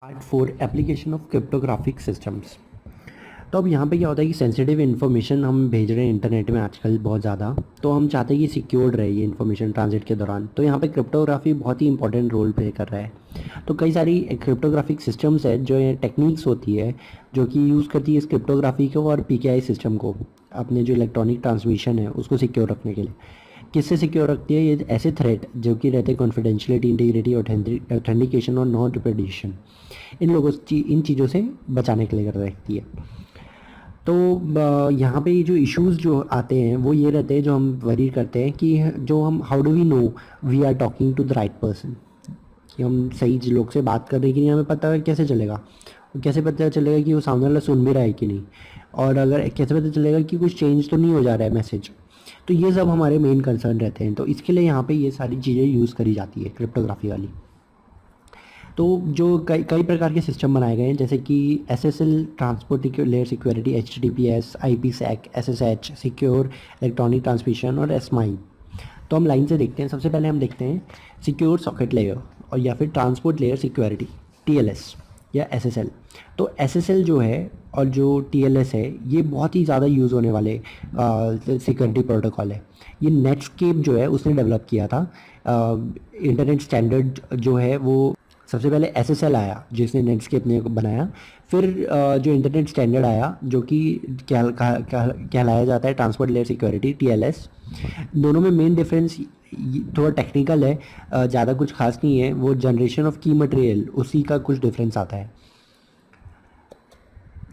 Part 4 application of cryptographic systems. तो अब यहाँ पे क्या होता है कि सेंसिटिव इन्फॉर्मेशन हम भेज रहे हैं इंटरनेट में आजकल बहुत ज़्यादा, तो हम चाहते हैं कि सिक्योर्ड रहे ये इन्फॉर्मेशन ट्रांजिट के दौरान। तो यहाँ पे क्रिप्टोग्राफी बहुत ही इंपॉर्टेंट रोल प्ले कर रहा है। तो कई सारी क्रिप्टोग्राफिक सिस्टम्स है जो ये टेक्निक्स होती है जो कि यूज़ करती है इस क्रिप्टोग्राफी को और पीकेआई सिस्टम को, अपने जो इलेक्ट्रॉनिक ट्रांसमिशन है उसको सिक्योर रखने के लिए। किससे सिक्योर रखती है? ये ऐसे थ्रेट जो कि रहते हैं कॉन्फिडेंशियलिटी, इंटीग्रिटी, ऑथेंटिकेशन और नॉन रिप्रेडिशन, इन चीज़ों से बचाने के लिए कर रखती है। तो यहाँ पे जो इश्यूज जो आते हैं वो ये रहते हैं, जो हम वरी करते हैं कि जो हम how do we know we are talking to the right person, कि हम सही लोग से बात कर रहे हैं कि नहीं, हमें पता कैसे चलेगा? और कैसे पता चलेगा कि वो सामने वाला सुन भी रहा है कि नहीं? और अगर कैसे पता चलेगा कि कुछ चेंज तो नहीं हो जा रहा है मैसेज? तो ये सब हमारे मेन कंसर्न रहते हैं। तो इसके लिए यहाँ पे ये सारी चीज़ें यूज़ करी जाती है क्रिप्टोग्राफी वाली। तो जो कई कई प्रकार के सिस्टम बनाए गए हैं, जैसे कि SSL transport layer security, HTTPS, IPsec, SSH secure electronic transmission और एसमाई। तो हम लाइन से देखते हैं। सबसे पहले हम देखते हैं सिक्योर सॉकेट लेयर और या फिर ट्रांसपोर्ट लेयर सिक्योरिटी, टीएलएस या एसएसएल। तो एसएसएल जो है और जो टीएलएस है ये बहुत ही ज़्यादा यूज़ होने वाले सिक्योरिटी प्रोटोकॉल है। ये नेटस्केप जो है उसने डेवलप किया था। इंटरनेट स्टैंडर्ड जो है वो सबसे पहले एसएसएल आया जिसने नेटस्केप ने बनाया, फिर जो इंटरनेट स्टैंडर्ड आया जो कि कहलाया जाता है ट्रांसपोर्ट लेयर सिक्योरिटी, टीएलएस। दोनों में मेन डिफरेंस थोड़ा टेक्निकल है, ज़्यादा कुछ खास नहीं है। वो जनरेशन ऑफ की मटेरियल उसी का कुछ डिफरेंस आता है।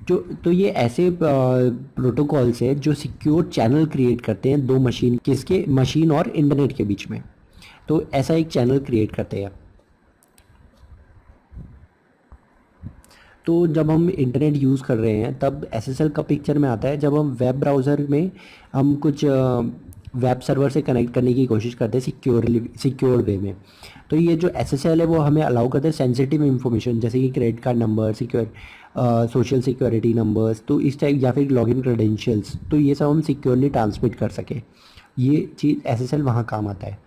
तो ये ऐसे प्रोटोकॉल्स है जो सिक्योर चैनल क्रिएट करते हैं दो मशीन, किसके? मशीन और इंटरनेट के बीच में। तो ऐसा एक चैनल क्रिएट करते हैं। तो जब हम इंटरनेट यूज़ कर रहे हैं तब एसएसएल का पिक्चर में आता है। जब हम वेब ब्राउज़र में हम कुछ वेब सर्वर से कनेक्ट करने की कोशिश करते हैं सिक्योर वे में, तो ये जो एसएसएल है वो हमें अलाउ करते हैं सेंसिटिव इन्फॉर्मेशन जैसे कि credit card number, social security numbers, तो इस टाइप, या फिर लॉगिन क्रेडेंशियल्स, तो ये सब हम सिक्योरली ट्रांसमिट कर सके। ये चीज़ एसएसएल वहाँ काम आता है।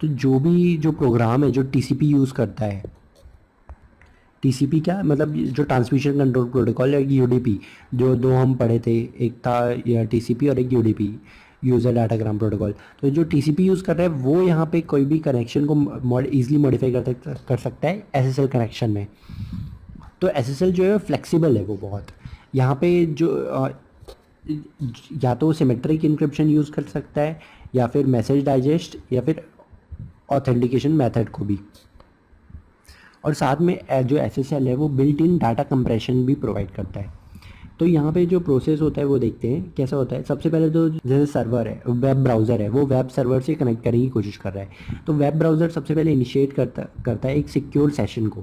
तो जो प्रोग्राम है जो टीसीपी यूज़ करता है, टीसीपी क्या मतलब जो ट्रांसमिशन कंट्रोल प्रोटोकॉल, या यूडीपी, जो दो हम पढ़े थे, एक था या टीसीपी और एक यूडीपी, यूज़र डाटाग्राम प्रोटोकॉल। तो जो टीसीपी यूज़ कर रहा है वो यहाँ पे कोई भी कनेक्शन को ईजिली मॉडिफाई कर सकता है एसएसएल कनेक्शन में। तो एसएसएल जो है फ्लेक्सिबल है वो बहुत। यहाँ पे जो या तो सिमेट्रिक इंक्रिप्शन यूज़ कर सकता है या फिर मैसेज डाइजेस्ट या फिर ऑथेंटिकेशन मेथड को भी। और साथ में जो एसएसएल है वो बिल्ट इन डाटा कंप्रेशन भी प्रोवाइड करता है। तो यहाँ पे जो प्रोसेस होता है वो देखते हैं कैसा होता है। सबसे पहले तो जैसे सर्वर है, वेब ब्राउज़र है, वो वेब सर्वर से कनेक्ट करने की कोशिश कर रहा है। तो वेब ब्राउज़र सबसे पहले इनिशिएट करता है एक सिक्योर सेशन को,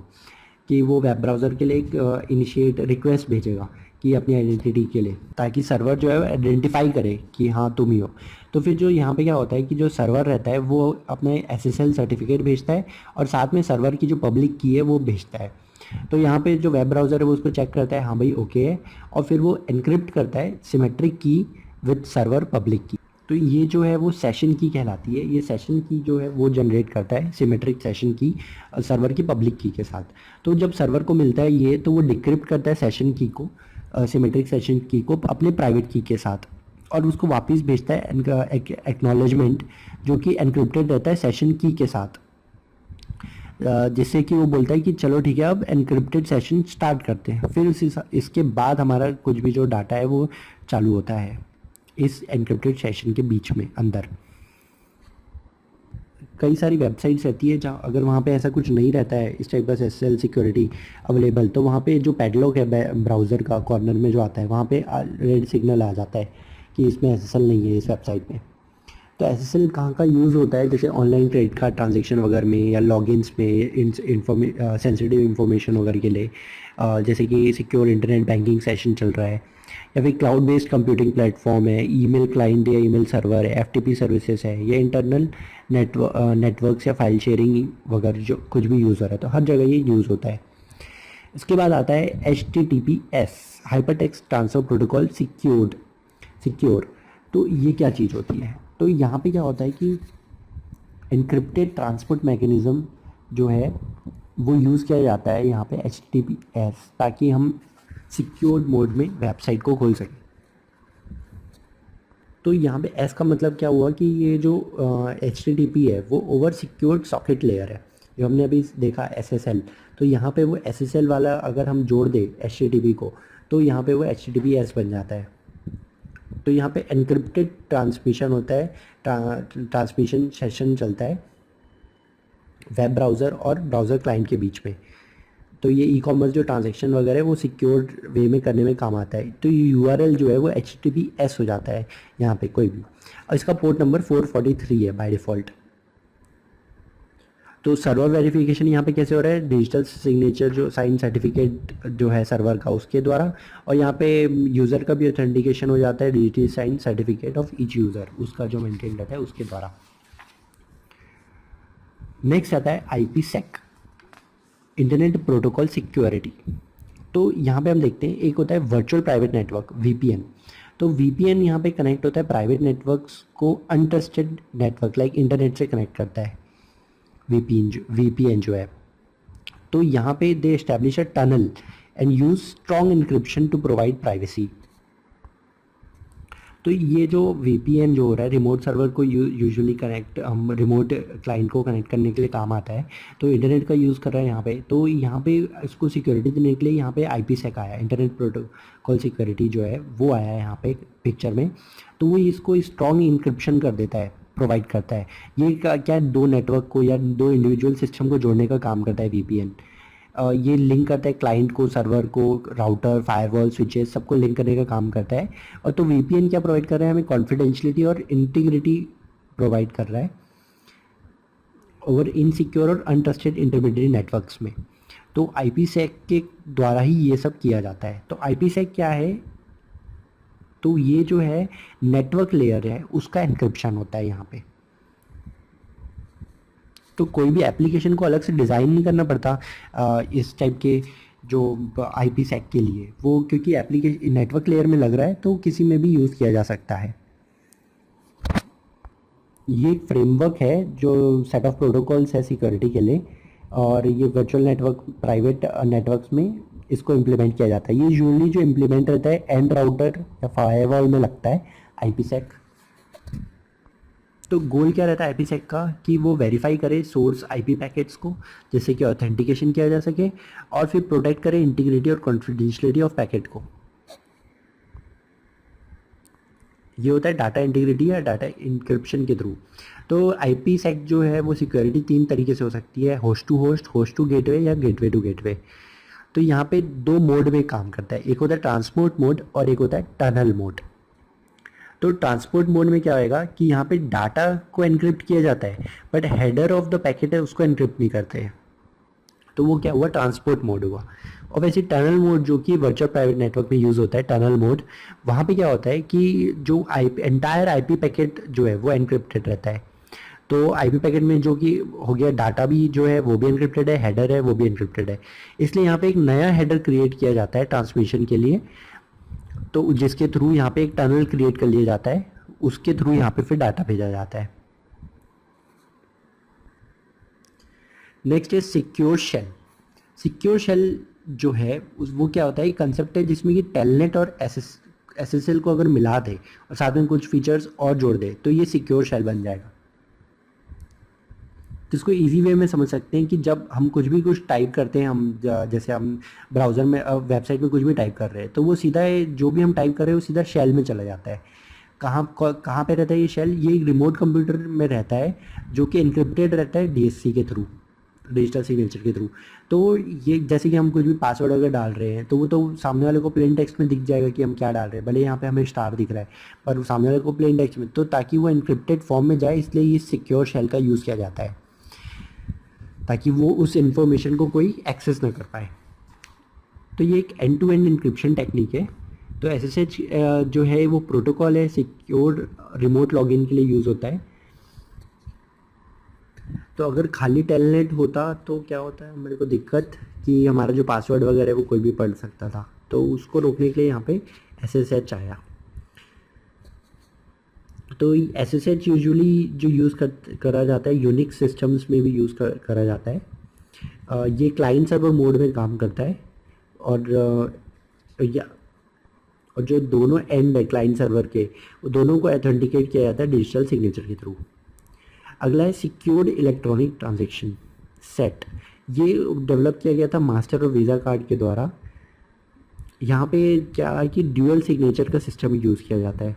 कि वो वेब ब्राउज़र के लिए एक इनिशिएट रिक्वेस्ट भेजेगा कि अपनी आइडेंटिटी के लिए, ताकि सर्वर जो है आइडेंटिफाई करे कि हाँ तुम ही हो। तो फिर जो यहाँ पे क्या होता है कि जो सर्वर रहता है वो अपने एसएसएल सर्टिफिकेट भेजता है और साथ में सर्वर की जो पब्लिक की है वो भेजता है। तो यहाँ पे जो वेब ब्राउज़र है वो उसको चेक करता है, हाँ भाई ओके है, और फिर वो एनक्रिप्ट करता है सिमेट्रिक की विद सर्वर पब्लिक की। तो ये जो है वो सेशन की कहलाती है। ये सेशन की जो है वो जनरेट करता है सिमेट्रिक सेशन की सर्वर की पब्लिक की के साथ। तो जब सर्वर को मिलता है ये, तो वो डिक्रिप्ट करता है सेशन की को, सिमेट्रिक सेशन की को अपने प्राइवेट की के साथ, और उसको वापस भेजता है एक्नॉलेजमेंट जो कि एनक्रिप्टेड रहता है सेशन की के साथ, जिससे कि वो बोलता है कि चलो ठीक है अब एनक्रिप्टेड सेशन स्टार्ट करते हैं। फिर इसके बाद हमारा कुछ भी जो डाटा है वो चालू होता है इस एनक्रिप्टेड सेशन के बीच में अंदर। कई सारी वेबसाइट्स रहती है जहाँ अगर वहाँ पे ऐसा कुछ नहीं रहता है, इस टाइप का एसएसएल सिक्योरिटी अवेलेबल, तो वहाँ पे जो पैडलॉक है ब्राउज़र का कॉर्नर में जो आता है वहाँ पे रेड सिग्नल आ जाता है कि इसमें एसएसएल नहीं है इस वेबसाइट में। तो एसएसएल कहाँ का यूज़ होता है? जैसे ऑनलाइन क्रेडिट कार्ड ट्रांजेक्शन वगैरह में, या लॉगिन्स में, सेंसिटिव इन्फॉर्मेशन वगैरह के लिए, जैसे कि सिक्योर इंटरनेट बैंकिंग सेशन चल रहा है, या फिर क्लाउड बेस्ड कंप्यूटिंग प्लेटफॉर्म है, ईमेल क्लाइंट या ईमेल सर्वर है, एफटीपी सर्विसेज है, या इंटरनल नेटवर्क्स या फाइल शेयरिंग वगैरह जो कुछ भी यूज़ हो रहा है, तो हर जगह ये यूज़ होता है। इसके बाद आता है HTTPS, hypertext transfer protocol secure. तो ये क्या चीज़ होती है? तो यहाँ पे क्या होता है कि एनक्रिप्टेड ट्रांसपोर्ट मैकेनिज्म जो है वो यूज़ किया जाता है यहाँ पे HTTPS, ताकि हम सिक्योर्ड मोड में वेबसाइट को खोल सकें। तो यहाँ पे एस का मतलब क्या हुआ कि ये जो HTTP है वो ओवर सिक्योर्ड सॉकेट लेयर है, जो हमने अभी देखा SSL। तो यहाँ पे वो SSL वाला अगर हम जोड़ दें HTTP को, तो यहाँ पे वो HTTPS बन जाता है। तो यहाँ पे एनक्रिप्टेड ट्रांसमिशन होता है, ट्रांसमिशन सेशन चलता है वेब ब्राउज़र और ब्राउज़र क्लाइंट के बीच में। तो ये ई कॉमर्स जो ट्रांजेक्शन वगैरह है वो सिक्योर वे में करने में काम आता है। तो ये URL जो है वो HTTPS हो जाता है यहाँ पे कोई भी, और इसका पोर्ट नंबर 443 है बाय डिफ़ॉल्ट। तो सर्वर वेरिफिकेशन यहाँ पे कैसे हो रहा है, डिजिटल सिग्नेचर जो साइन सर्टिफिकेट जो है सर्वर का उसके द्वारा, और यहाँ पे यूज़र का भी ऑथेंटिकेशन हो जाता है digital sign certificate of each user, उसका जो मेंटेन रहता है उसके द्वारा। नेक्स्ट आता है IPsec, इंटरनेट प्रोटोकॉल सिक्योरिटी। तो यहाँ पे हम देखते हैं एक होता है वर्चुअल प्राइवेट नेटवर्क VPN। तो VPN यहाँ पे कनेक्ट होता है प्राइवेट नेटवर्क्स को अनट्रस्टेड नेटवर्क लाइक इंटरनेट से कनेक्ट करता है VPN जो है। तो यहाँ पे they establish a tunnel and use strong encryption to provide privacy. तो ये जो VPN जो हो रहा है रिमोट सर्वर को यूजुअली कनेक्ट, हम रिमोट क्लाइंट को कनेक्ट करने के लिए काम आता है। तो इंटरनेट का यूज़ कर रहा है यहाँ पे, तो यहाँ पे इसको सिक्योरिटी देने के लिए यहाँ पे IPsec आया, इंटरनेट प्रोटोकॉल सिक्योरिटी जो है वो आया है यहाँ पे पिक्चर में। तो वो इसको स्ट्रॉन्ग इंक्रिप्शन कर देता है, प्रोवाइड करता है। ये क्या दो नेटवर्क को या दो इंडिविजुअल सिस्टम को जोड़ने का काम करता है VPN। ये लिंक करता है क्लाइंट को, सर्वर को, राउटर, फायरवॉल, स्विचेस सबको लिंक करने का काम करता है। और तो VPN क्या प्रोवाइड कर रहा है हमें, कॉन्फिडेंशियलिटी और इंटीग्रिटी प्रोवाइड कर रहा है ओवर इनसिक्योर और अनट्रस्टेड इंटरमीडिएट नेटवर्क्स में। तो IPsec के द्वारा ही ये सब किया जाता है। तो IPsec क्या है, तो ये जो है नेटवर्क लेयर है उसका एन्क्रिप्शन होता है यहाँ पे। तो कोई भी एप्लीकेशन को अलग से डिज़ाइन नहीं करना पड़ता इस टाइप के जो IPsec के लिए, वो क्योंकि एप्लीकेशन नेटवर्क लेयर में लग रहा है तो किसी में भी यूज़ किया जा सकता है। ये एक फ्रेमवर्क है जो सेट ऑफ प्रोटोकॉल्स है सिक्योरिटी के लिए, और ये वर्चुअल नेटवर्क प्राइवेट नेटवर्क्स में इसको इम्प्लीमेंट किया जाता है। ये यूजुअली जो इम्प्लीमेंट रहता है एंड राउटर या फायरवॉल में लगता है IPsec। तो गोल क्या रहता है IPsec का कि वो वेरीफाई करे सोर्स IP पैकेट्स को, जैसे कि ऑथेंटिकेशन किया जा सके, और फिर प्रोटेक्ट करे इंटीग्रिटी और कॉन्फिडेंशियलिटी ऑफ पैकेट को। ये होता है डाटा इंटीग्रिटी या डाटा इंक्रिप्शन के थ्रू। तो IPsec जो है वो सिक्योरिटी 3 तरीके से हो सकती है, होस्ट टू गेटवे या गेटवे टू गेटवे। तो यहाँ पे 2 मोड में काम करता है, एक होता है ट्रांसपोर्ट मोड और एक होता है टनल मोड। तो ट्रांसपोर्ट मोड में क्या होएगा कि यहाँ पे डाटा को एनक्रिप्ट किया जाता है, but header of the packet है उसको एनक्रिप्ट नहीं करते हैं। तो वो क्या हुआ, ट्रांसपोर्ट मोड हुआ। और वैसे टनल मोड जो कि वर्चुअल प्राइवेट नेटवर्क में यूज़ होता है, टनल मोड, वहाँ पे क्या होता है कि जो एंटायर IP पैकेट जो है वो एनक्रिप्टेड रहता है। तो IP पैकेट में जो कि हो गया डाटा भी जो है वो भी एनक्रिप्टेड है, हेडर है वो भी एनक्रिप्टेड है। इसलिए यहाँ पे एक नया हेडर क्रिएट किया जाता है ट्रांसमिशन के लिए, तो जिसके थ्रू यहाँ पे एक टनल क्रिएट कर लिया जाता है, उसके थ्रू यहाँ पे फिर डाटा भेजा जाता है। नेक्स्ट है सिक्योर शेल। सिक्योर शेल जो है वो क्या होता है, कंसेप्ट है जिसमें कि टेलनेट और SSL को अगर मिला दे और साथ में कुछ फीचर्स और जोड़ दे तो ये सिक्योर शेल बन जाएगा। तो इसको इजी वे में समझ सकते हैं कि जब हम कुछ टाइप करते हैं, हम जैसे हम ब्राउज़र में वेबसाइट में कुछ भी टाइप कर रहे हैं तो वो सीधा जो भी हम टाइप कर रहे हैं वो सीधा शेल में चला जाता है। कहाँ पे रहता है ये शेल, ये एक रिमोट कंप्यूटर में रहता है जो कि इनक्रिप्टेड रहता है DSC के थ्रू, डिजिटल सिग्नेचर के थ्रू। तो ये जैसे कि हम कुछ भी पासवर्ड अगर डाल रहे हैं तो वो तो सामने वाले को प्लेन टेक्स्ट में दिख जाएगा कि हम क्या डाल रहे हैं, भले यहाँ पे हमें स्टार दिख रहा है पर सामने वाले को प्लेन टेक्स्ट में, तो ताकि वो इनक्रिप्टेड फॉर्म में जाए इसलिए ये सिक्योर शेल का यूज़ किया जाता है, ताकि वो उस इंफॉर्मेशन को कोई एक्सेस ना कर पाए। तो ये एक end to end encryption technique है। तो SSH जो है वो प्रोटोकॉल है, सिक्योर रिमोट लॉगिन के लिए यूज़ होता है। तो अगर खाली टेलनेट होता तो क्या होता है मेरे को दिक्कत कि हमारा जो पासवर्ड वगैरह है वो कोई भी पढ़ सकता था, तो उसको रोकने के लिए यहाँ पे SSH आया। तो SSH यूजुअली जो यूज़ करा जाता है यूनिक्स सिस्टम्स में भी यूज़ करा जाता है। ये क्लाइंट सर्वर मोड में काम करता है। और या और जो दोनों एंड है क्लाइंट सर्वर के, वो दोनों को ऑथेंटिकेट किया जाता है डिजिटल सिग्नेचर के थ्रू। अगला है सिक्योर्ड इलेक्ट्रॉनिक ट्रांजैक्शन सेट। ये डेवलप किया गया था मास्टर और वीज़ा कार्ड के द्वारा। यहाँ पे क्या है कि ड्यूअल सिग्नेचर का सिस्टम यूज़ किया जाता है।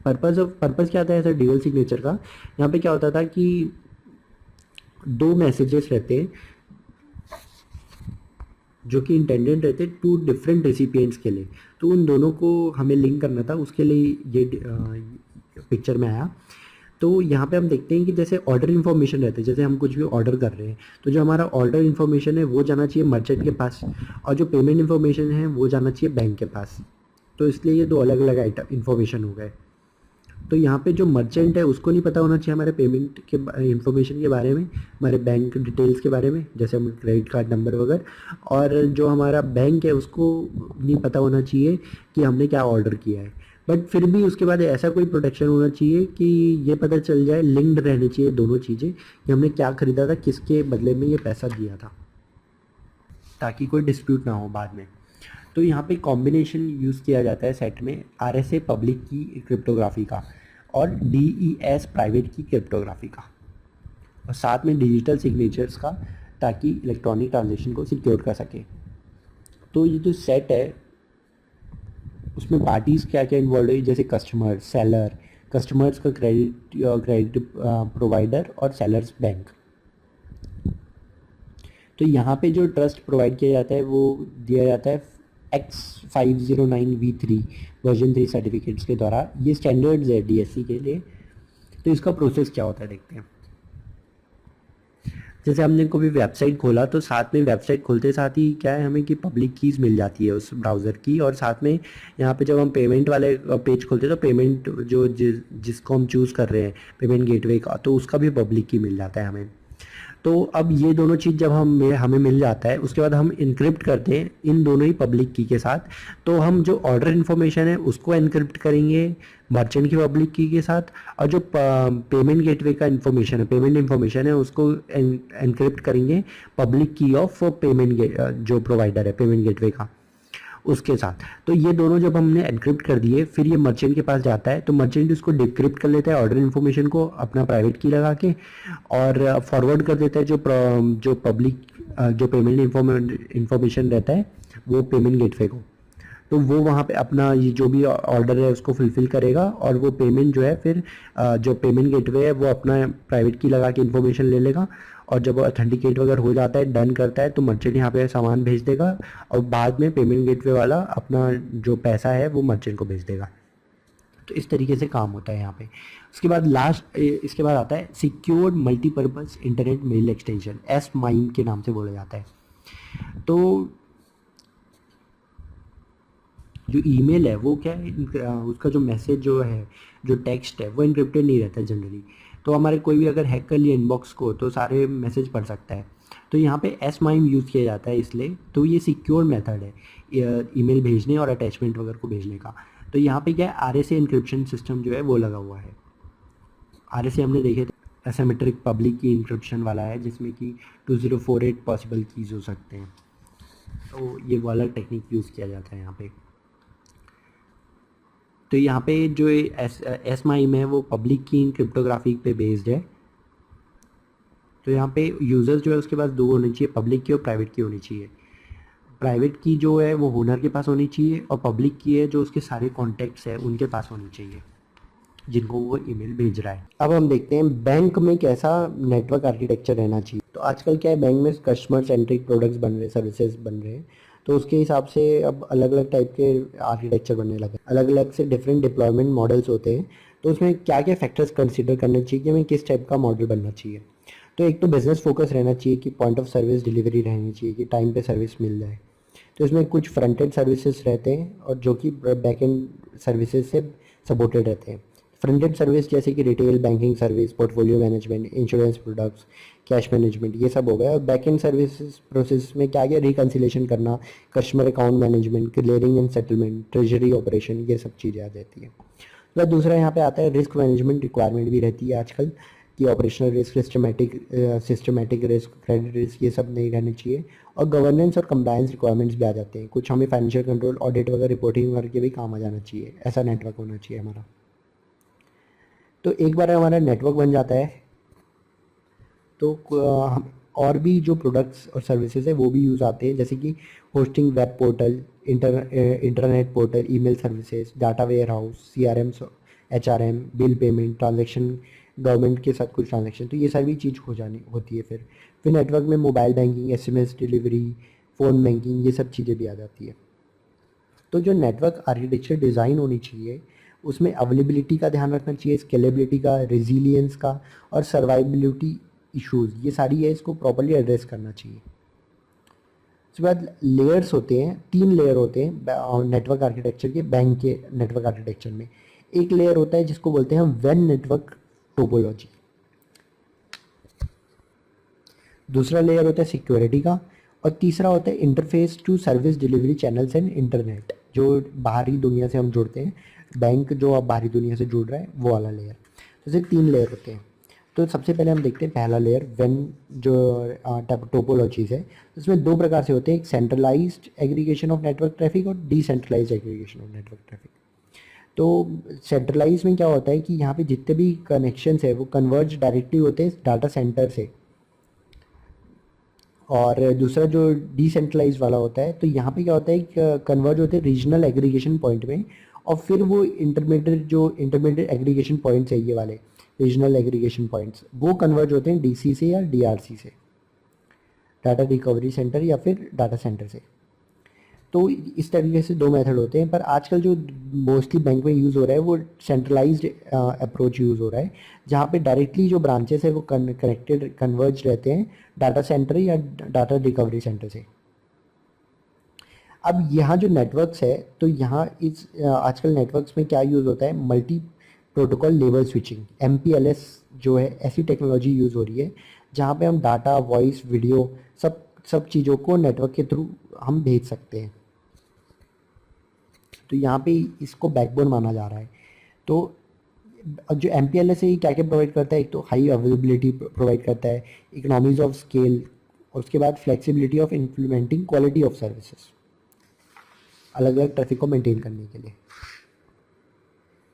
पर्पज़ क्या था ऐसा ड्यूअल सिग्नेचर का? यहाँ पे क्या होता था कि दो मैसेजेस रहते हैं जो कि इंटेंडेड रहते टू डिफरेंट रेसिपिएंट्स के लिए, तो उन दोनों को हमें लिंक करना था, उसके लिए ये पिक्चर में आया। तो यहाँ पे हम देखते हैं कि जैसे ऑर्डर इन्फॉर्मेशन रहते हैं, जैसे हम कुछ भी ऑर्डर कर रहे हैं तो जो हमारा ऑर्डर इन्फॉर्मेशन है वो जाना चाहिए मर्चेंट के पास, और जो पेमेंट इन्फॉर्मेशन है वो जाना चाहिए बैंक के पास। तो इसलिए ये दो अलग अलग आइटम इन्फॉर्मेशन हो गए। तो यहाँ पे जो मर्चेंट है उसको नहीं पता होना चाहिए हमारे पेमेंट के इन्फॉर्मेशन के बारे में, हमारे बैंक डिटेल्स के बारे में, जैसे हम क्रेडिट कार्ड नंबर वगैरह। और जो हमारा बैंक है उसको नहीं पता होना चाहिए कि हमने क्या ऑर्डर किया है। बट फिर भी उसके बाद ऐसा कोई प्रोटेक्शन होना चाहिए कि ये पता चल जाए, लिंक्ड रहनी चाहिए दोनों चीज़ें, कि हमने क्या ख़रीदा था, किसके बदले में ये पैसा दिया था, ताकि कोई डिस्प्यूट ना हो बाद में। तो यहाँ पे कॉम्बिनेशन यूज़ किया जाता है सेट में RSA पब्लिक की क्रिप्टोग्राफी का और DES प्राइवेट की क्रिप्टोग्राफी का, और साथ में डिजिटल सिग्नेचर्स का, ताकि इलेक्ट्रॉनिक ट्रांजेक्शन को सिक्योर कर सके। तो ये जो सेट है उसमें पार्टीज़ क्या क्या इन्वॉल्व है, जैसे कस्टमर, सेलर, कस्टमर्स का क्रेडिट प्रोवाइडर और सेलर्स बैंक। तो यहाँ पे जो ट्रस्ट प्रोवाइड किया जाता है वो दिया जाता है X509V3 वर्जन 3 सर्टिफिकेट्स के द्वारा। ये स्टैंडर्ड्स है DSC के लिए। तो इसका प्रोसेस क्या होता है देखते हैं। जैसे हमने कोई वेबसाइट खोला तो साथ में वेबसाइट खोलते साथ ही क्या है हमें कि पब्लिक कीज़ मिल जाती है उस ब्राउज़र की, और साथ में यहाँ पे जब हम पेमेंट वाले पेज खोलते हैं तो पेमेंट जो जिसको हम चूज़ कर रहे हैं पेमेंट गेटवे का, तो उसका भी पब्लिक की मिल जाता है हमें। तो अब ये दोनों चीज़ जब हमें मिल जाता है, उसके बाद हम इनक्रिप्ट करते हैं इन दोनों ही पब्लिक की के साथ। तो हम जो ऑर्डर इन्फॉर्मेशन है उसको एनक्रिप्ट करेंगे मर्चेंट की पब्लिक की के साथ, और जो पेमेंट गेटवे का इन्फॉर्मेशन है, पेमेंट इन्फॉर्मेशन है, उसको एनक्रिप्ट करेंगे पब्लिक की ऑफ पेमेंट जो प्रोवाइडर है पेमेंट गेटवे का, उसके साथ। तो ये दोनों जब हमने एनक्रिप्ट कर दिए फिर ये मर्चेंट के पास जाता है, तो मर्चेंट उसको डिक्रिप्ट कर लेता है ऑर्डर इन्फॉर्मेशन को अपना प्राइवेट की लगा के, और फॉरवर्ड कर देता है जो पब्लिक जो पेमेंट इन्फॉर्मेशन रहता है वो पेमेंट गेटवे को। तो वो वहाँ पे अपना ये जो भी ऑर्डर है उसको फुलफ़िल करेगा, और वो पेमेंट जो है फिर जो पेमेंट गेटवे है वो अपना प्राइवेट की लगा के इन्फॉर्मेशन ले लेगा, और जब ऑथेंटिकेट वगैरह हो जाता है, डन करता है, तो मर्चेंट यहाँ पे सामान भेज देगा, और बाद में पेमेंट गेटवे वाला अपना जो पैसा है वो मर्चेंट को भेज देगा। तो इस तरीके से काम होता है यहाँ पे। उसके बाद इसके बाद आता है secured multipurpose internet mail extension, SMIME के नाम से बोला जाता है। तो जो ईमेल है वो क्या है, उसका जो मैसेज जो है, जो टेक्स्ट है वो इनक्रिप्टेड नहीं रहता है जनरली। तो हमारे कोई भी अगर हैक कर लिया इनबॉक्स को तो सारे मैसेज पढ़ सकता है। तो यहाँ पे SMIME यूज़ किया जाता है इसलिए। तो ये सिक्योर मेथड है ईमेल भेजने और अटैचमेंट वगैरह को भेजने का। तो यहाँ पे क्या है RSA इंक्रिप्शन सिस्टम जो है वो लगा हुआ है। RSA हमने देखे थे एसिमेट्रिक पब्लिक की इंक्रिप्शन वाला है, जिसमें कि 2048 पॉसिबल कीज़ हो सकते हैं। तो ये वाला टेक्निक यूज़ किया जाता है यहाँ पे। तो यहाँ पे जो SMIME है वो पब्लिक की क्रिप्टोग्राफी पे बेस्ड है। तो यहाँ पे यूज़र्स जो है उसके पास दो होनी चाहिए, पब्लिक की और प्राइवेट की होनी चाहिए। प्राइवेट की जो है वो ओनर के पास होनी चाहिए, और पब्लिक की है जो उसके सारे कॉन्टैक्ट्स हैं उनके पास होनी चाहिए जिनको वो ईमेल भेज रहा है। अब हम देखते हैं बैंक में कैसा नेटवर्क आर्किटेक्चर रहना चाहिए। तो आजकल क्या है, बैंक में कस्टमर सेंट्रिक प्रोडक्ट्स बन रहे, सर्विसेज बन रहे हैं, तो उसके हिसाब से अब अलग अलग टाइप के आर्किटेक्चर बनने लगे, अलग अलग से डिफरेंट डिप्लॉयमेंट मॉडल्स होते हैं। तो उसमें क्या क्या फैक्टर्स कंसिडर करने चाहिए कि हमें किस टाइप का मॉडल बनना चाहिए। तो एक तो बिजनेस फोकस रहना चाहिए कि पॉइंट ऑफ सर्विस डिलीवरी रहनी चाहिए कि टाइम पे सर्विस मिल जाए। तो इसमें कुछ फ्रंट एंड सर्विसेज रहते हैं और जो कि बैक एंड सर्विसेज से सपोर्टेड रहते हैं। फ्रंट एंड सर्विस जैसे कि retail banking service, portfolio management, insurance products, cash management, ये सब हो गया। और बैक एंड सर्विसेज प्रोसेस में क्या क्या रिकन्सिलेशन करना, customer account management, clearing and settlement, treasury operation, ये सब चीज़ें आ जाती है। तो दूसरा यहाँ पे आता है रिस्क मैनेजमेंट रिक्वायरमेंट भी रहती है आजकल, कि operational risk, systematic risk, credit risk, ये सब नहीं रहने चाहिए। और गवर्नेंस और कंप्लायंस रिक्वायरमेंट्स भी आ जाते हैं, कुछ हमें फाइनेंशियल कंट्रोल, ऑडिट वगैरह, रिपोर्टिंग करके भी काम आ जाना चाहिए। ऐसा नेटवर्क होना चाहिए हमारा। तो एक बार हमारा नेटवर्क बन जाता है तो और भी जो प्रोडक्ट्स और सर्विसेज है वो भी यूज़ आते हैं, जैसे कि hosting, web portal, internet portal, email services, data warehouse, CRM, HRM, bill payment, transaction, government के साथ कुछ ट्रांजैक्शन, तो ये सारी चीज़ हो जानी होती है। फिर नेटवर्क में mobile banking, SMS delivery, phone banking, ये सब चीज़ें भी आ जाती है। तो जो नेटवर्क आर्किटेक्चर डिज़ाइन होनी चाहिए उसमें अवेलेबिलिटी का ध्यान रखना चाहिए, स्केलेबिलिटी का, रेजिलियंस का और सर्वाइबिलिटी इश्यूज, ये सारी है, इसको प्रॉपर्ली एड्रेस करना चाहिए। उसके बाद लेयर्स होते हैं, 3 लेयर होते हैं नेटवर्क आर्किटेक्चर के, बैंक के नेटवर्क आर्किटेक्चर में। एक लेयर होता है जिसको बोलते हैं वेन नेटवर्क टोपोलॉजी, दूसरा लेयर होता है सिक्योरिटी का, और तीसरा होता है interface to service delivery channels and internet, जो बाहरी दुनिया से हम जुड़ते हैं, बैंक जो अब बाहरी दुनिया से जुड़ रहा है वो वाला लेयर। तो सिर्फ 3 लेयर होते हैं। तो सबसे पहले हम देखते हैं पहला लेयर वेन, जो टोपोलॉजीज है उसमें 2 प्रकार से होते हैं, एक centralised aggregation of network traffic और decentralised aggregation of network traffic. तो सेंट्रलाइज में क्या होता है कि यहाँ पे जितने भी कनेक्शंस है वो कन्वर्ज डायरेक्टली होते हैं डाटा सेंटर से, और दूसरा जो डिसेंट्रलाइज वाला होता है तो यहाँ पे क्या होता है कि कन्वर्ज होते हैं रीजनल एग्रीगेशन पॉइंट में, और फिर वो इंटरमीडिएट एग्रीगेशन पॉइंट्स है, ये वाले रीजनल एग्रीगेशन पॉइंट्स, वो कन्वर्ज होते हैं DC से या DRC से, डाटा रिकवरी सेंटर या फिर डाटा सेंटर से। तो इस तरीके से 2 मेथड होते हैं, पर आजकल जो मोस्टली बैंक में यूज़ हो रहा है वो सेंट्रलाइज्ड अप्रोच यूज़ हो रहा है, जहाँ पे डायरेक्टली जो ब्रांचेस है वो कनेक्टेड कन्वर्ज रहते हैं डाटा सेंटर या डाटा रिकवरी सेंटर से। अब यहाँ जो नेटवर्क्स है तो यहाँ इस आजकल नेटवर्क्स में क्या यूज़ होता है, multi protocol level switching, MPLS जो है, ऐसी टेक्नोलॉजी यूज़ हो रही है जहाँ पे हम डाटा, वॉइस, वीडियो, सब चीज़ों को नेटवर्क के थ्रू हम भेज सकते हैं। तो यहाँ पे इसको बैकबोन माना जा रहा है। तो अब जो MPLS है ये क्या क्या प्रोवाइड करता है, एक तो हाई अवेलेबिलिटी प्रोवाइड करता है, इकोनॉमीज ऑफ स्केल, और उसके बाद flexibility of implementing quality of services, अलग अलग ट्रैफिक को मेंटेन करने के लिए।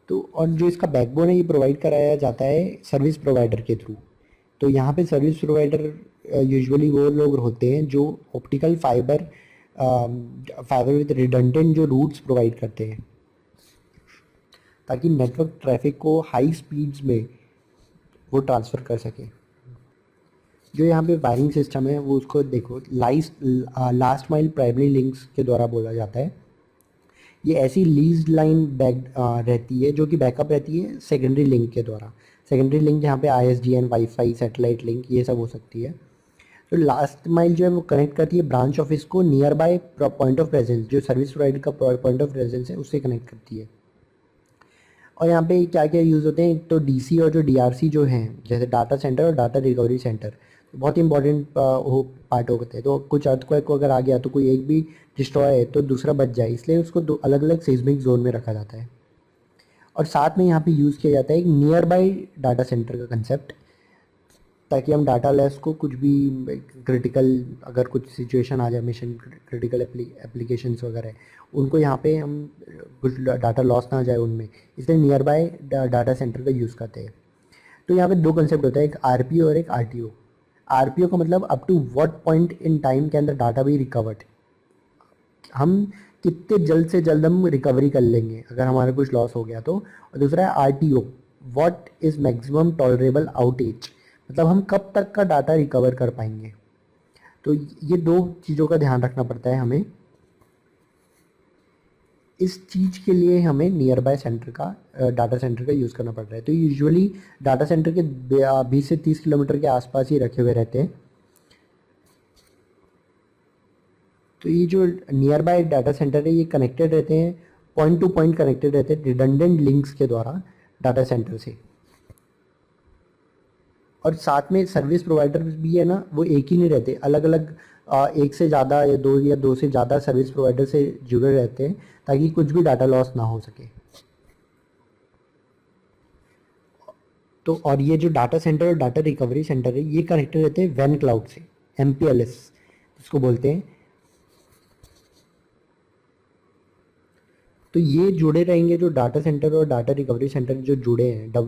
तो और जो इसका बैकबोन है ये प्रोवाइड कराया जाता है सर्विस प्रोवाइडर के थ्रू। तो यहाँ पे सर्विस प्रोवाइडर यूजुअली वो लोग होते हैं जो ऑप्टिकल फाइबर विद रिडंडेंट जो रूट्स प्रोवाइड करते हैं, ताकि नेटवर्क ट्रैफिक को हाई स्पीड्स में वो ट्रांसफ़र कर सके। जो यहाँ पे वायरिंग सिस्टम है वो उसको देखो, लास्ट माइल प्राइमरी लिंक्स के द्वारा बोला जाता है। ये ऐसी लीज लाइन बैक रहती है जो कि बैकअप रहती है सेकेंडरी लिंक के द्वारा। सेकेंडरी लिंक जहाँ पे ISDN, वाईफाई, सैटेलाइट लिंक, ये सब हो सकती है। तो लास्ट माइल जो है वो कनेक्ट करती है ब्रांच ऑफिस को near by point of presence, जो सर्विस प्रोवाइडर का पॉइंट ऑफ प्रेजेंस है उससे कनेक्ट करती है। और यहाँ पे क्या क्या यूज़ होते हैं, तो DC और जो DRC जो हैं, जैसे डाटा सेंटर और डाटा रिकवरी सेंटर, बहुत इंपॉर्टेंट पार्ट होते हैं। तो कुछ अर्थक्वेक को अगर आ गया तो कोई एक भी डिस्ट्रॉय है तो दूसरा बच जाए, इसलिए उसको 2 अलग अलग सेस्मिक जोन में रखा जाता है। और साथ में यहाँ पे यूज़ किया जाता है एक नियर बाय डाटा सेंटर का कंसेप्ट, ताकि हम डाटा लेस को कुछ भी क्रिटिकल, अगर कुछ सिचुएशन आ जाए, मिशन क्रिटिकल एप्लीकेशंस वगैरह, उनको यहाँ पे हम कुछ डाटा लॉस ना जाए उनमें, इसलिए नियर बाय डाटा सेंटर का यूज़ करते हैं। तो यहाँ पे 2 कंसेप्ट होता है, एक RPO और एक RTO। RPO का मतलब up to what point in time के अंदर डाटा भी रिकवर्ड, हम कितने जल्द से जल्द हम रिकवरी कर लेंगे अगर हमारा कुछ लॉस हो गया तो। और दूसरा है RTO, what is maximum tolerable outage, मतलब हम कब तक का डाटा रिकवर कर पाएंगे। तो ये 2 चीज़ों का ध्यान रखना पड़ता है हमें। इस चीज़ के लिए हमें नियर बाय सेंटर का, डाटा सेंटर का यूज़ करना पड़ रहा है। तो यूजुअली डाटा सेंटर के 20 से 30 किलोमीटर के आसपास ही रखे हुए रहते हैं। तो ये जो नियर बाय डाटा सेंटर है ये कनेक्टेड रहते हैं, पॉइंट टू पॉइंट कनेक्टेड रहते हैं रिडंडेंट लिंक्स के द्वारा डाटा सेंटर से। और साथ में सर्विस प्रोवाइडर भी है ना, वो एक ही नहीं रहते, अलग अलग एक से ज़्यादा या दो से ज़्यादा सर्विस प्रोवाइडर से जुड़े रहते हैं, ताकि कुछ भी डाटा लॉस ना हो सके। तो और ये जो डाटा सेंटर और डाटा रिकवरी सेंटर है ये कनेक्टेड रहते हैं वैन क्लाउड से, MPLS इसको बोलते हैं। तो ये जुड़े रहेंगे जो डाटा सेंटर और डाटा रिकवरी सेंटर जो जुड़े हैं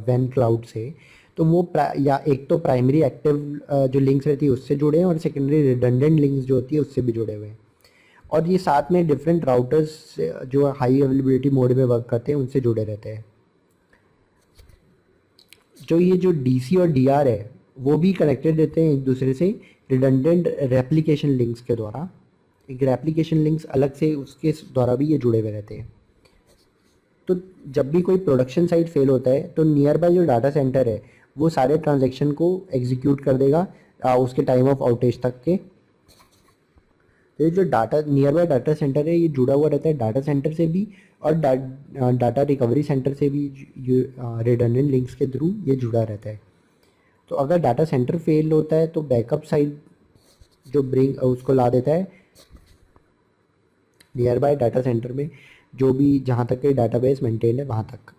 वैन क्लाउड से, तो वो या एक तो प्राइमरी एक्टिव जो लिंक्स रहती है उससे जुड़े हैं और सेकेंडरी रिडंडेंट लिंक्स जो होती है उससे भी जुड़े हुए हैं। और ये साथ में डिफरेंट राउटर्स जो हाई अवेलेबिलिटी मोड में वर्क करते हैं उनसे जुड़े रहते हैं। जो ये जो DC और DR है वो भी कनेक्टेड रहते हैं एक दूसरे से रिडंडेंट रेप्लिकेशन लिंक्स के द्वारा। एक रेप्लिकेशन लिंक्स अलग से उसके द्वारा भी ये जुड़े हुए रहते हैं। तो जब भी कोई प्रोडक्शन साइट फेल होता है तो नियर बाय जो डाटा सेंटर है वो सारे ट्रांजैक्शन को एग्जीक्यूट कर देगा उसके टाइम ऑफ आउटेज तक के। तो ये जो data near by data centre है ये जुड़ा हुआ रहता है डाटा सेंटर से भी और डाटा रिकवरी सेंटर से भी, रिडंडेंट लिंक्स के थ्रू ये जुड़ा रहता है। तो अगर डाटा सेंटर फेल होता है तो बैकअप साइड जो ब्रिंग उसको ला देता है नियर बाय डाटा सेंटर में जो भी जहाँ तक के डाटाबेस मेंटेन है वहाँ तक।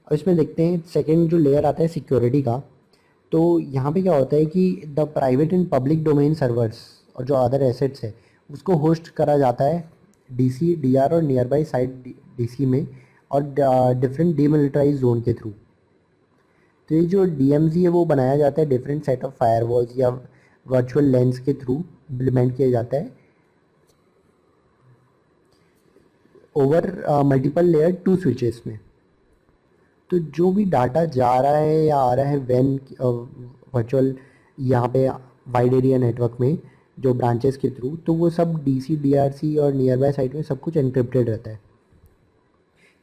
और इसमें देखते हैं सेकेंड जो लेयर आता है सिक्योरिटी का। तो यहाँ पे क्या होता है कि the private and public domain servers और जो अदर एसेट्स है उसको होस्ट करा जाता है DC, DR और नियर बाई साइड DC में और डिफरेंट डीमिलिटराइज जोन के थ्रू। तो ये जो DMZ है वो बनाया जाता है डिफरेंट सेट ऑफ फायरवॉल्स या वर्चुअल लेंस के थ्रू इम्प्लीमेंट किया जाता है ओवर मल्टीपल लेयर 2 स्विचेस में। तो जो भी डाटा जा रहा है या आ रहा है वैन वर्चुअल यहाँ पे वाइड एरिया नेटवर्क में जो ब्रांचेस के थ्रू, तो वो सब DC, DRC और नियर बाय साइट में सब कुछ एनक्रिप्टेड रहता है।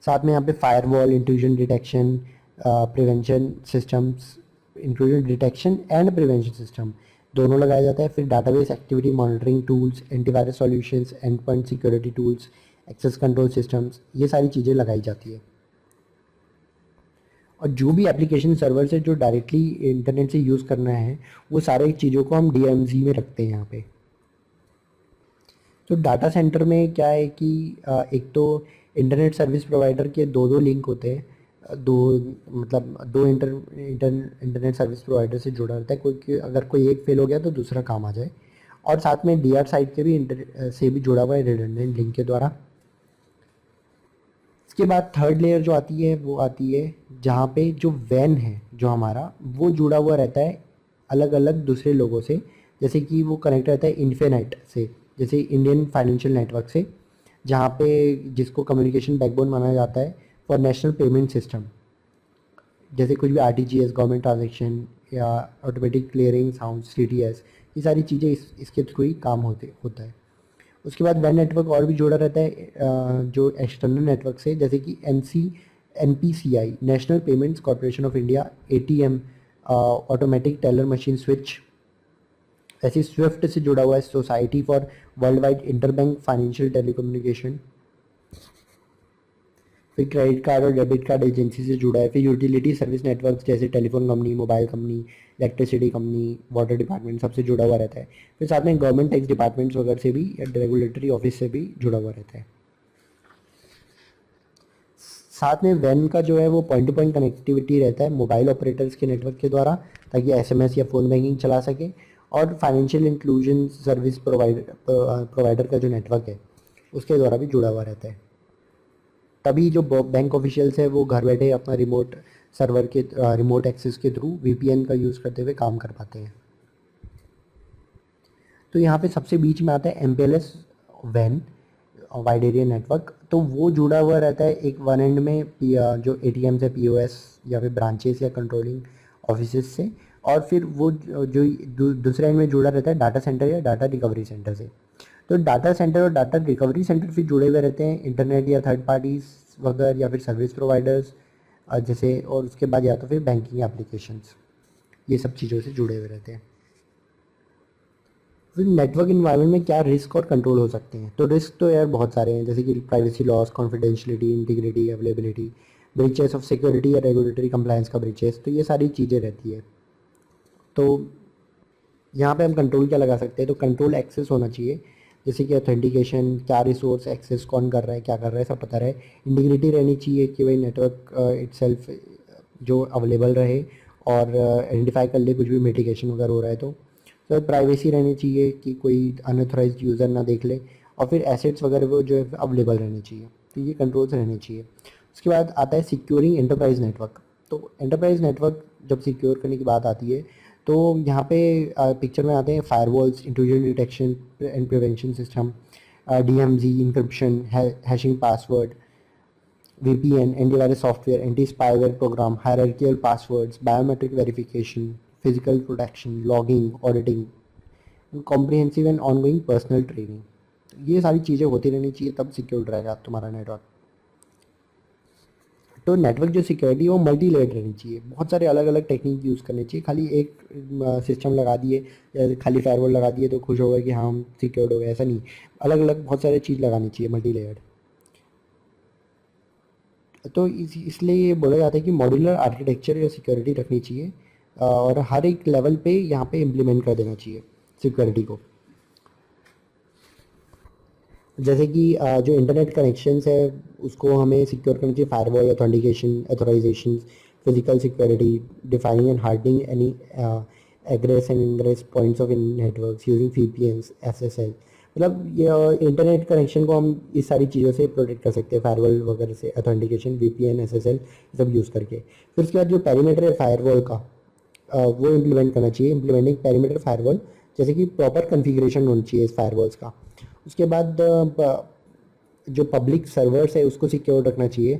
साथ में यहाँ पे firewall, intrusion detection, prevention systems, intrusion detection and prevention system दोनों लगाया जाता है। फिर database activity monitoring tools, antivirus solutions, end point security tools, access control systems, ये सारी चीज़ें लगाई जाती है। और जो भी एप्लीकेशन सर्वर से जो डायरेक्टली इंटरनेट से यूज़ करना है वो सारे चीज़ों को हम DMZ में रखते हैं यहाँ पे। तो डाटा सेंटर में क्या है कि एक तो इंटरनेट सर्विस प्रोवाइडर के दो लिंक होते हैं, दो इंटरनेट सर्विस प्रोवाइडर से जुड़ा रहता है। अगर कोई एक फेल हो गया तो दूसरा काम आ जाए। और साथ में DR साइड के भी से भी जुड़ा हुआ है रिडंडेंट लिंक के द्वारा। इसके बाद थर्ड लेयर जो आती है वो आती है जहाँ पे जो वैन है जो हमारा वो जुड़ा हुआ रहता है अलग अलग दूसरे लोगों से। जैसे कि वो कनेक्ट रहता है इन्फिनेट से, जैसे इंडियन फाइनेंशियल नेटवर्क से, जहाँ पे जिसको कम्युनिकेशन बैकबोन माना जाता है फॉर नेशनल पेमेंट सिस्टम। जैसे कुछ भी RTGS, गवर्नमेंट ट्रांजेक्शन या ऑटोमेटिक क्लियरिंग हाउस, CTS, ये सारी चीज़ें इसके थ्रू ही काम होता है। उसके बाद वैन नेटवर्क और भी जुड़ा रहता है जो एक्सटर्नल नेटवर्क से, जैसे कि NPCI, national payments corporation of India, ATM, automatic teller machine switch. ऐसे स्विफ्ट से जुड़ा हुआ है society for world wide interbank financial telecommunication. फिर क्रेडिट कार्ड और डेबिट कार्ड एजेंसी से जुड़ा है। फिर यूटिलिटी सर्विस नेटवर्क जैसे telephone company, mobile company, electricity company, water department सबसे जुड़ा हुआ रहता है। फिर साथ में गवर्नमेंट टैक्स डिपार्टमेंट्स वगैरह से भी या रेगुलेटरी ऑफिस से भी जुड़ा हुआ रहता है। साथ में वैन का जो है वो पॉइंट टू पॉइंट कनेक्टिविटी रहता है मोबाइल ऑपरेटर्स के नेटवर्क के द्वारा, ताकि SMS या फ़ोन बैंकिंग चला सके। और फाइनेंशियल इंक्लूजन सर्विस प्रोवाइडर का जो नेटवर्क है उसके द्वारा भी जुड़ा हुआ रहता है। तभी जो बैंक ऑफिशियल्स है वो घर बैठे अपना रिमोट सर्वर के रिमोट एक्सेस के थ्रू VPN का यूज़ करते हुए काम कर पाते हैं। तो यहाँ पे सबसे बीच में आता है MPLS वैन, वाइड एरिया नेटवर्क। तो वो जुड़ा हुआ रहता है एक वन एंड में जो ATM से POS या फिर ब्रांचेस या कंट्रोलिंग ऑफिस से, और फिर वो जो दूसरे एंड में जुड़ा रहता है डाटा सेंटर या डाटा रिकवरी सेंटर से। तो डाटा सेंटर और डाटा रिकवरी सेंटर फिर जुड़े हुए रहते हैं इंटरनेट या थर्ड पार्टीज वगैरह या फिर सर्विस प्रोवाइडर्स जैसे, और उसके बाद या तो फिर बैंकिंग एप्लीकेशंस, ये सब चीज़ों से जुड़े हुए रहते हैं। फिर नेटवर्क इन्वायरमेंट में क्या रिस्क और कंट्रोल हो सकते हैं? तो रिस्क तो यार बहुत सारे हैं, जैसे कि privacy loss, confidentiality, integrity, availability, breaches of security या रेगुलेटरी कंप्लायंस का ब्रीचेस, तो ये सारी चीज़ें रहती है। तो यहाँ पे हम कंट्रोल क्या लगा सकते हैं? तो कंट्रोल एक्सेस होना चाहिए। जैसे कि ऑथेंटिकेशन, क्या रिसोर्स एक्सेस कौन कर रहा है, क्या कर रहा है, सब पता रहे। इंटीग्रिटी रहनी चाहिए कि भाई नेटवर्क इटसेल्फ जो अवेलेबल रहे और आइडेंटिफाई कर ले कुछ भी मिटिगेशन वगैरह हो रहा है तो प्राइवेसी रहनी चाहिए कि कोई अनऑथराइज्ड यूज़र ना देख ले, और फिर एसेट्स वगैरह वो जो है अवेलेबल रहने चाहिए। तो ये कंट्रोल्स रहने चाहिए। उसके बाद आता है सिक्योरिंग एंटरप्राइज नेटवर्क। तो एंटरप्राइज नेटवर्क जब सिक्योर करने की बात आती है तो यहाँ पे पिक्चर में आते हैं firewalls, intrusion detection and prevention system, DMZ encryption, hashing password, VPN, antivirus software, anti spyware program, hierarchical passwords, biometric verification, physical protection, logging, auditing, comprehensive and ongoing personal training. ये सारी चीज़ें होती रहनी चाहिए, तब सिक्योर रहेगा तुम्हारा नेटवर्क। तो नेटवर्क जो सिक्योरिटी है वो मल्टी लेयर्ड रहनी चाहिए, बहुत सारे अलग अलग टेक्निक यूज़ करने चाहिए। खाली एक सिस्टम लगा दिए या खाली फायरवॉल लगा दिए तो खुश हो गए कि हाँ हम सिक्योर्ड हो गए, ऐसा नहीं। अलग अलग बहुत सारे चीज़ लगानी चाहिए मल्टी लेयर्ड। तो इसलिए ये बोला जाता है कि मॉड्यूलर आर्किटेक्चर या सिक्योरिटी रखनी चाहिए, और हर एक लेवल पे यहाँ पे इम्प्लीमेंट कर देना चाहिए सिक्योरिटी को। जैसे कि जो इंटरनेट कनेक्शंस है उसको हमें सिक्योर करना चाहिए, firewall, authentication, authorization, physical security, defining and hardening any egress and ingress points of in networks using VPNs, SSL। मतलब ये इंटरनेट कनेक्शन को हम इस सारी चीज़ों से प्रोटेक्ट कर सकते हैं, फायरवॉल वगैरह से, ऑथेंटिकेशन, VPN, SSL सब यूज़ करके। फिर उसके बाद जो पेरीमीटर है फायरवॉल का वो इम्प्लीमेंट करना चाहिए, इम्प्लीमेंटिंग पेरीमीटर फायरवॉल, जैसे कि प्रॉपर कन्फिग्रेशन होनी चाहिए इस फायरवॉल्स का। उसके बाद जो पब्लिक सर्वर्स है उसको सिक्योर रखना चाहिए।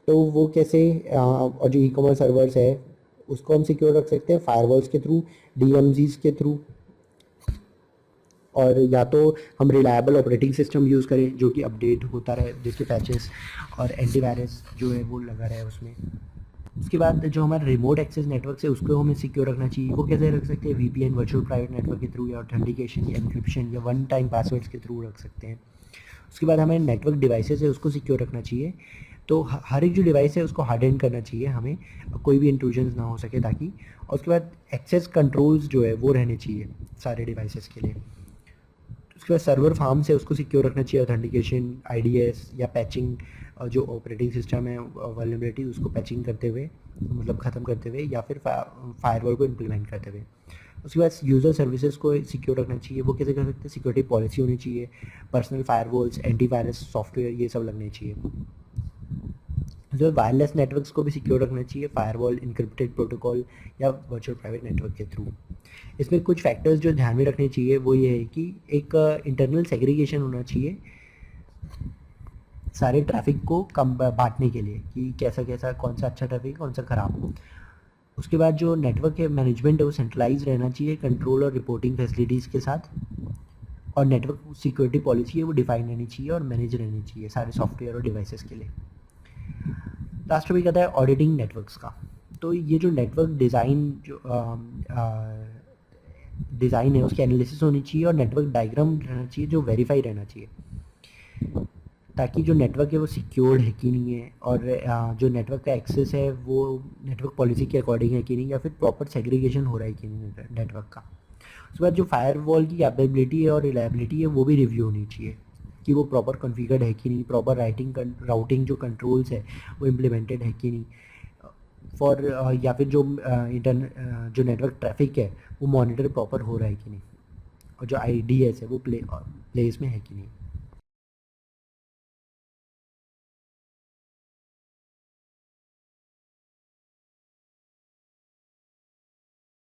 तो वो कैसे, और जो ई-कॉमर्स सर्वर्स है उसको हम सिक्योर रख सकते हैं फायरवॉल्स के थ्रू, DMZs के थ्रू, और या तो हम रिलायबल ऑपरेटिंग सिस्टम यूज़ करें जो कि अपडेट होता रहे, जिसके पैचेस और एंटीवायरस जो है वो लगा रहे उसमें। उसके बाद जो हमारा रिमोट एक्सेस नेटवर्क है उसको हमें सिक्योर रखना चाहिए। वो कैसे रख सकते हैं, VPN, वर्चुअल प्राइवेट नेटवर्क के थ्रू, या ऑथेंटिकेशन, या एन्क्रिप्शन, या वन टाइम पासवर्ड्स के थ्रू रख सकते हैं। उसके बाद हमें नेटवर्क डिवाइसेस है उसको सिक्योर रखना चाहिए। तो हर एक जो डिवाइस है उसको हार्डन करना चाहिए हमें, कोई भी इंट्रूजन्स ना हो सके ताकि। और उसके बाद एक्सेस कंट्रोल्स जो है वो रहने चाहिए सारे डिवाइसेस के लिए। उसके बाद सर्वर फार्म्स है उसको सिक्योर रखना चाहिए, ऑथेंटिकेशन, IDS या पैचिंग, जो ऑपरेटिंग सिस्टम है वल्नरेबिलिटी उसको पैचिंग करते हुए, मतलब ख़त्म करते हुए, या फिर फायरवॉल को इम्प्लीमेंट करते हुए। उसके बाद यूज़र सर्विसेज को सिक्योर रखना चाहिए। वो कैसे कर सकते हैं, सिक्योरिटी पॉलिसी होनी चाहिए, पर्सनल फायरवॉल्स, एंटीवायरस सॉफ्टवेयर, ये सब लगने चाहिए। जो वायरलेस नेटवर्क्स को भी सिक्योर रखना चाहिए, फायरवॉल, इनक्रिप्टेड प्रोटोकॉल, या वर्चुअल प्राइवेट नेटवर्क के थ्रू। इसमें कुछ फैक्टर्स जो ध्यान में रखने चाहिए वो ये है कि एक इंटरनल सेग्रीगेशन होना चाहिए सारे ट्रैफिक को कम बांटने के लिए, कि कैसा कैसा कौन सा अच्छा ट्रैफिक कौन सा ख़राब। उसके बाद जो नेटवर्क के मैनेजमेंट है वो सेंट्रलाइज रहना चाहिए, कंट्रोल और रिपोर्टिंग फैसिलिटीज़ के साथ। और नेटवर्क सिक्योरिटी पॉलिसी है वो डिफाइन रहनी चाहिए और मैनेज रहनी चाहिए सारे सॉफ्टवेयर और डिवाइसेस के लिए। लास्ट टॉपिक आता है ऑडिटिंग नेटवर्क्स का। तो ये जो नेटवर्क डिज़ाइन जो डिज़ाइन है उसकी एनालिसिस होनी चाहिए, और नेटवर्क डायग्राम रहना चाहिए जो वेरीफाई रहना चाहिए, ताकि जो नेटवर्क है वो सिक्योर्ड है कि नहीं है, और जो नेटवर्क का एक्सेस है वो नेटवर्क पॉलिसी के अकॉर्डिंग है कि नहीं, या फिर प्रॉपर सेग्रीगेशन हो रहा है कि नहीं नेटवर्क का। उसके बाद जो फायरवॉल की कैपेबिलिटी है और रिलायबिलिटी है वो भी रिव्यू होनी चाहिए, कि वो प्रॉपर कॉन्फ़िगर्ड है कि नहीं, प्रॉपर राउटिंग जो कंट्रोल्स है वो इम्प्लीमेंटेड है कि नहीं, फॉर या फिर जो जो नेटवर्क ट्रैफिक है वो मॉनिटर प्रॉपर हो रहा है कि नहीं, और जो IDS है वो प्लेस में है कि नहीं।